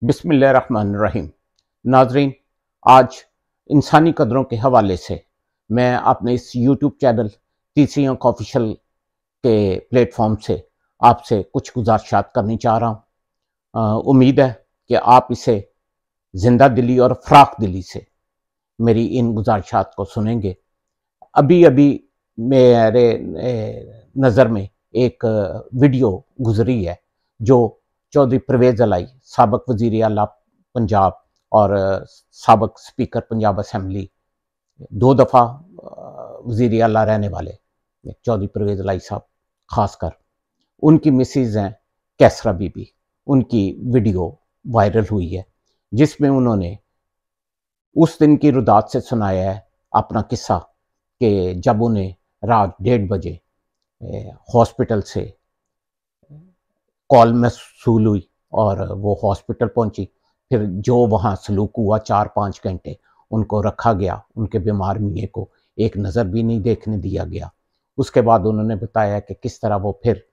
बिस्मिल्लाहिर्रहमानिर्रहीम। नाजरीन, आज इंसानी कदरों के हवाले से मैं अपने इस यूट्यूब चैनल तीसरी आंख ऑफिशियल के प्लेटफॉर्म से आपसे कुछ गुजारिशात करनी चाह रहा हूँ। उम्मीद है कि आप इसे जिंदा दिली और फ्राख दिली से मेरी इन गुजारिशात को सुनेंगे। अभी अभी मेरे नज़र में एक वीडियो गुजरी है जो चौधरी परवेज़ अलाई, साबिक वज़ीर आला पंजाब और साबिक स्पीकर पंजाब असम्बली, 2 दफ़ा वज़ीर आला रहने वाले चौधरी परवेज़ अलाई साहब, ख़ासकर उनकी मिसेज़ हैं कैसरा बीबी, उनकी वीडियो वायरल हुई है जिसमें उन्होंने उस दिन की रुदात से सुनाया है अपना किस्सा कि जब उन्हें रात 1:30 बजे हॉस्पिटल से कॉल मौसूल हुई और वो हॉस्पिटल पहुंची। फिर जो वहाँ सलूक हुआ 4-5 घंटे उनको रखा गया, उनके बीमार मियाँ को एक नज़र भी नहीं देखने दिया गया। उसके बाद उन्होंने बताया कि किस तरह वो फिर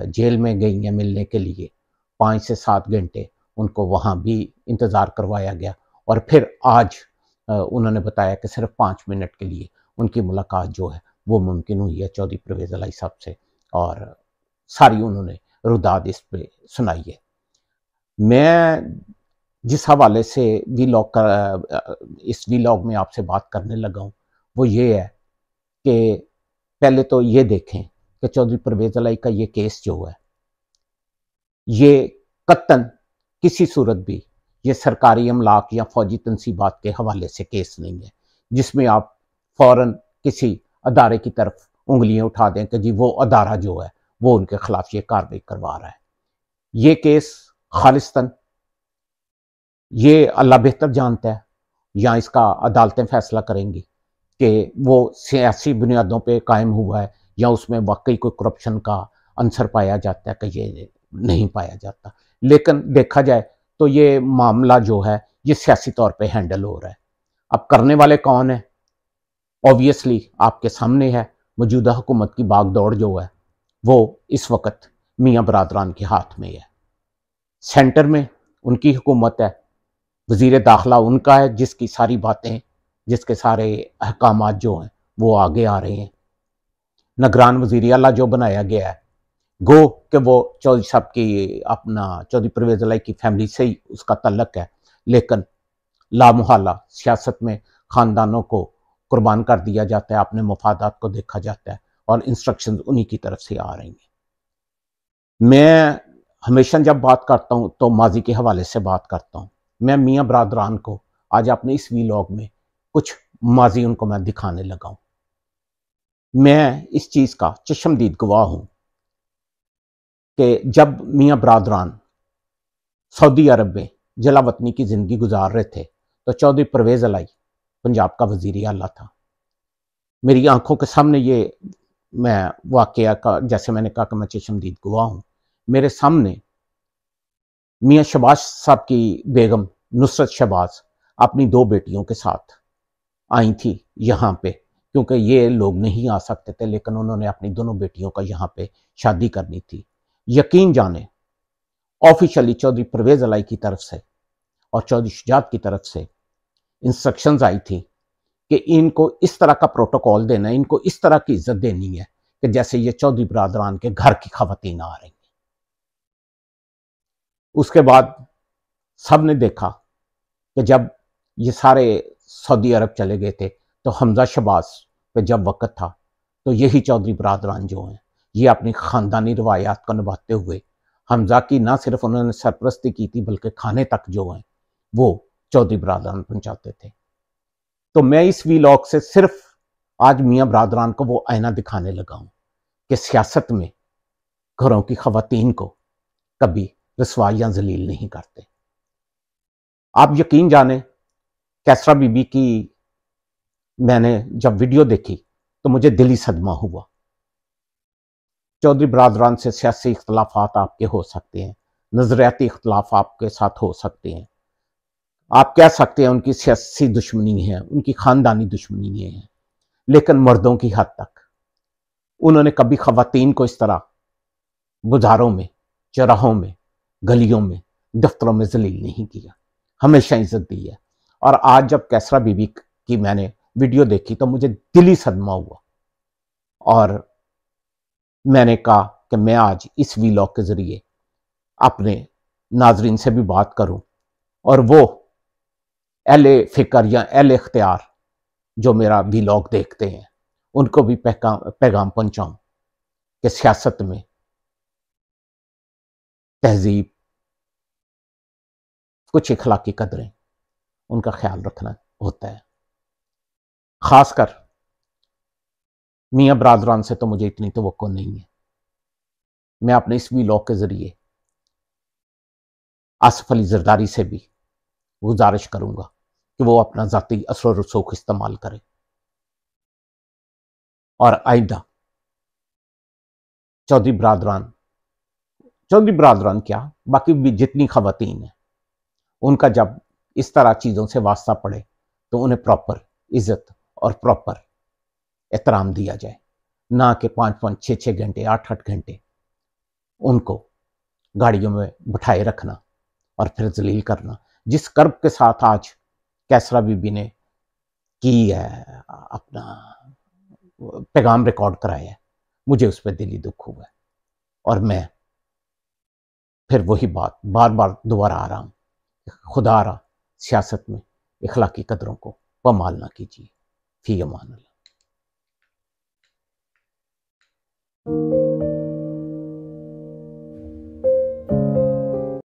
जेल में गई हैं मिलने के लिए। 5 से 7 घंटे उनको वहाँ भी इंतज़ार करवाया गया और फिर आज उन्होंने बताया कि सिर्फ 5 मिनट के लिए उनकी मुलाकात जो है वो मुमकिन हुई है चौधरी परवेज़ अलाई साहब से और सारी उन्होंने रुदात इस पे सुनाई है। मैं जिस हवाले से इस वीलॉग में आपसे बात करने लगा हूँ वो ये है कि पहले तो ये देखें कि चौधरी परवेज़ अलाई का ये केस जो है ये कत्तन किसी सूरत भी ये सरकारी अमलाक या फौजी तनसीबात के हवाले से केस नहीं है जिसमें आप फौरन किसी अदारे की तरफ उंगलियां उठा दें कि जी वो अदारा जो है वो उनके खिलाफ ये कार्रवाई करवा रहा है। ये केस खालिस्तन ये अल्लाह बेहतर जानता है या इसका अदालतें फैसला करेंगी कि वो सियासी बुनियादों पे कायम हुआ है या उसमें वाकई कोई करप्शन का अंसर पाया जाता है कि ये नहीं पाया जाता। लेकिन देखा जाए तो ये मामला जो है ये सियासी तौर पे हैंडल हो रहा है। अब करने वाले कौन है? ऑब्वियसली आपके सामने है। मौजूदा हुकूमत की बागदौड़ जो है वो इस वक्त मियाँ बरादरान के हाथ में है। सेंटर में उनकी हुकूमत है, वज़ीर दाखिला उनका है जिसकी सारी बातें, जिसके सारे अहकामात जो हैं वो आगे आ रहे हैं। निगरान वज़ीर आला जो बनाया गया है गो कि वो चौधरी साहब की अपना चौधरी परवेज़ अलाई की फैमिली से ही उसका तल्लक है, लेकिन लामुहाला सियासत में ख़ानदानों को कुर्बान कर दिया जाता है, अपने मफादात को देखा जाता है और इंस्ट्रक्शन उन्हीं की तरफ से आ रही हैं। मैं हमेशा जब बात करता हूँ तो माजी के हवाले से बात करता हूँ। मैं मियाँ बरादरान को आज अपने इस वीलॉग में कुछ माजी उनको मैं दिखाने लगा हूँ। मैं इस चीज़ का चश्मदीद गवाह हूँ कि जब मियाँ बरादरान सऊदी अरब में जलावतनी की ज़िंदगी गुजार रहे थे तो चौधरी परवेज़ अलाई पंजाब का वज़ीर आला था। मेरी आंखों के सामने ये मैं वाकया का, जैसे मैंने कहा कि मैं चश्मदीद गवाह हूँ, मेरे सामने मियाँ शहबाज साहब की बेगम नुसरत शहबाज अपनी 2 बेटियों के साथ आई थी यहाँ पे, क्योंकि ये लोग नहीं आ सकते थे, लेकिन उन्होंने अपनी दोनों बेटियों का यहाँ पे शादी करनी थी। यकीन जाने ऑफिशियली चौधरी परवेज़ अलाई की तरफ से और चौधरी शुजात की तरफ से इंस्ट्रक्शंस आई थी कि इनको इस तरह का प्रोटोकॉल देना है, इनको इस तरह की इज्जत देनी है कि जैसे ये चौधरी बरादरान के घर की खवातीन आ रही हैं। उसके बाद सब ने देखा कि जब ये सारे सऊदी अरब चले गए थे तो हमजा शहबाज पे जब वक्त था तो यही चौधरी बरादरान जो हैं ये अपनी ख़ानदानी रवायात को निभाते हुए हमजा की ना सिर्फ उन्होंने सरपरस्ती की थी बल्कि खाने तक जो हैं वो चौधरी बरादरान पहुँचाते थे। तो मैं इस वीलॉग से सिर्फ आज मियाँ बरादरान को वो आईना दिखाने लगा हूँ कि सियासत में घरों की खवातीन को कभी रसवा या जलील नहीं करते। आप यकीन जाने कैसरा बीबी की मैंने जब वीडियो देखी तो मुझे दिली सदमा हुआ। चौधरी बरादरान से सियासी इख्तलाफात आपके हो सकते हैं, नजरियाती इख्तलाफ आपके साथ हो सकते हैं, आप कह सकते हैं उनकी सियासी दुश्मनी है, उनकी खानदानी दुश्मनी है, लेकिन मर्दों की हद तक उन्होंने कभी खवातीन को इस तरह बुधारों में, चौराहों में, गलियों में दफ्तरों में जलील नहीं किया, हमेशा इज्जत दी है। और आज जब कैसरा बीबी की मैंने वीडियो देखी तो मुझे दिली सदमा हुआ, और मैंने कहा कि मैं आज इस वीलॉग के जरिए अपने नाजरीन से भी बात करूं, और वो अहले फिक्र या अहले इख्तियार जो मेरा वीलॉग देखते हैं उनको भी पैगाम पहुंचाऊं कि सियासत में तहजीब, कुछ इखलाकी कदरें, उनका ख्याल रखना होता है। खासकर मियाँ बरादरान से तो मुझे इतनी तवक्को नहीं है। मैं अपने इस वीलॉग के जरिए आसिफ अली जरदारी से भी गुजारिश करूंगा कि वो अपना जाती असर रसूख इस्तेमाल करे, और आइंदा चौधरी बरादरान क्या, बाकी भी जितनी खवातीन हैं, उनका जब इस तरह चीज़ों से वास्ता पड़े तो उन्हें प्रॉपर इज्जत और प्रॉपर एहतराम दिया जाए, ना कि 5-5, 6-6 घंटे, 8-8 घंटे उनको गाड़ियों में बिठाए रखना और फिर जलील करना। जिस कर्ब के साथ आज कैसरा बीबी ने की है, अपना पैगाम रिकॉर्ड कराया है, मुझे उस पर दिली दुख हुआ है। और मैं फिर वही बात बार बार दोबारा आ रहा हूं, खुदा सियासत में इखलाकी कदरों को पमाल ना कीजिए। फी अमान अल्लाह।